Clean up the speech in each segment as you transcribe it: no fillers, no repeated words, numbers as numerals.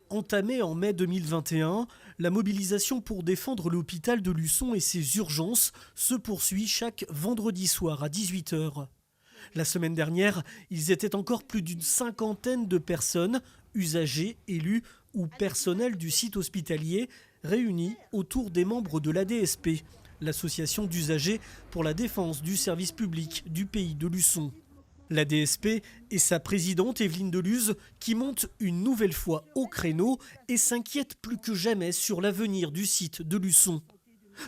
Entamée en mai 2021, la mobilisation pour défendre l'hôpital de Luçon et ses urgences se poursuit chaque vendredi soir à 18 h. La semaine dernière, ils étaient encore plus d'une cinquantaine de personnes, usagers, élus ou personnels du site hospitalier, réunis autour des membres de l'ADSP, l'association d'usagers pour la défense du service public du pays de Luçon. La DSP et sa présidente Evelyne Deluz qui montent une nouvelle fois au créneau et s'inquiètent plus que jamais sur l'avenir du site de Luçon.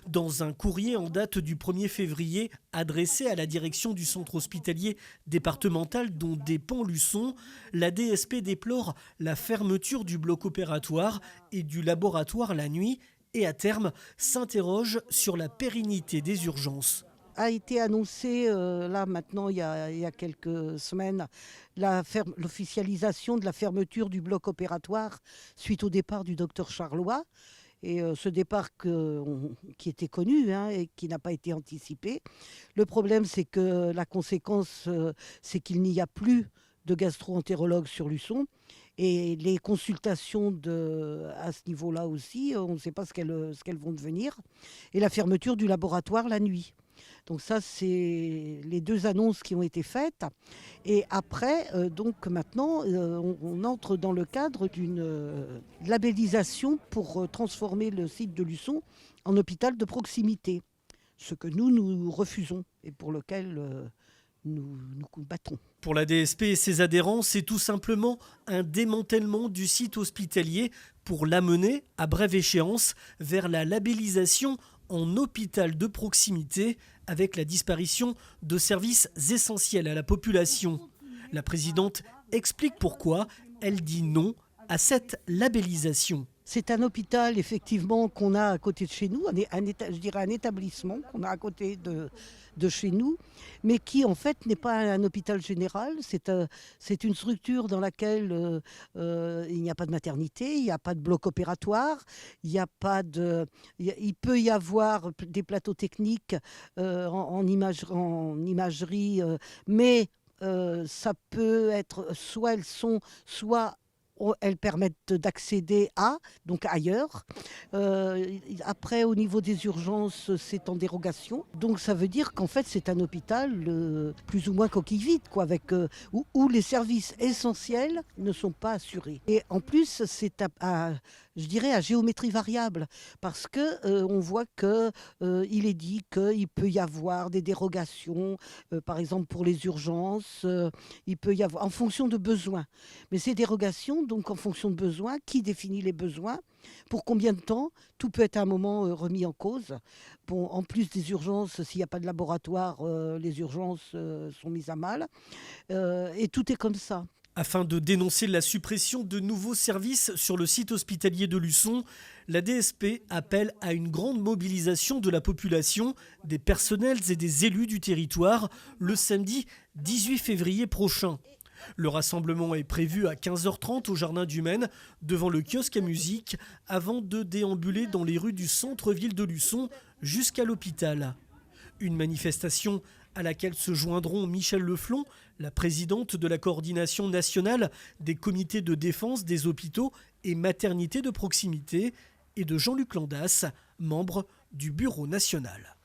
Dans un courrier en date du 1er février adressé à la direction du centre hospitalier départemental dont dépend Luçon, la DSP déplore la fermeture du bloc opératoire et du laboratoire la nuit et à terme s'interroge sur la pérennité des urgences. A été annoncé là maintenant il y a quelques semaines l'officialisation de la fermeture du bloc opératoire suite au départ du docteur Charlois. Et ce départ qui était connu et qui n'a pas été anticipé. Le problème, c'est que la conséquence, c'est qu'il n'y a plus de gastro-entérologue sur Luçon. Et les consultations à ce niveau-là aussi, on ne sait pas ce qu'elles vont devenir. Et la fermeture du laboratoire la nuit. Donc ça, c'est les deux annonces qui ont été faites. Et après, donc maintenant, on entre dans le cadre d'une labellisation pour transformer le site de Luçon en hôpital de proximité. Ce que nous refusons et pour lequel nous combattons. Pour la DSP et ses adhérents, c'est tout simplement un démantèlement du site hospitalier pour l'amener, à brève échéance, vers la labellisation en hôpital de proximité avec la disparition de services essentiels à la population. La présidente explique pourquoi elle dit non à cette labellisation. C'est un hôpital, effectivement, qu'on a à côté de chez nous, je dirais un établissement qu'on a à côté de chez nous, mais qui, en fait, n'est pas un hôpital général. C'est une structure dans laquelle il n'y a pas de maternité, il n'y a pas de bloc opératoire, il peut y avoir des plateaux techniques en imagerie, mais ça peut être soit elles sont, soit elles permettent d'accéder donc ailleurs. Après, au niveau des urgences, c'est en dérogation. Donc ça veut dire qu'en fait, c'est un hôpital plus ou moins coquille vide, quoi, où les services essentiels ne sont pas assurés. Et en plus, c'est je dirais à géométrie variable, parce qu'on voit qu'il est dit qu'il peut y avoir des dérogations, par exemple pour les urgences, il peut y avoir en fonction de besoins. Mais ces dérogations, donc en fonction de besoins, qui définit les besoins, pour combien de temps, tout peut être à un moment remis en cause. Bon, en plus des urgences, s'il n'y a pas de laboratoire, les urgences sont mises à mal. Et tout est comme ça. Afin de dénoncer la suppression de nouveaux services sur le site hospitalier de Luçon, la DSP appelle à une grande mobilisation de la population, des personnels et des élus du territoire le samedi 18 février prochain. Le rassemblement est prévu à 15h30 au Jardin du Maine, devant le kiosque à musique, avant de déambuler dans les rues du centre-ville de Luçon jusqu'à l'hôpital. Une manifestation à laquelle se joindront Michèle Leflon, la présidente de la coordination nationale des comités de défense des hôpitaux et maternités de proximité, et de Jean-Luc Landas, membre du bureau national.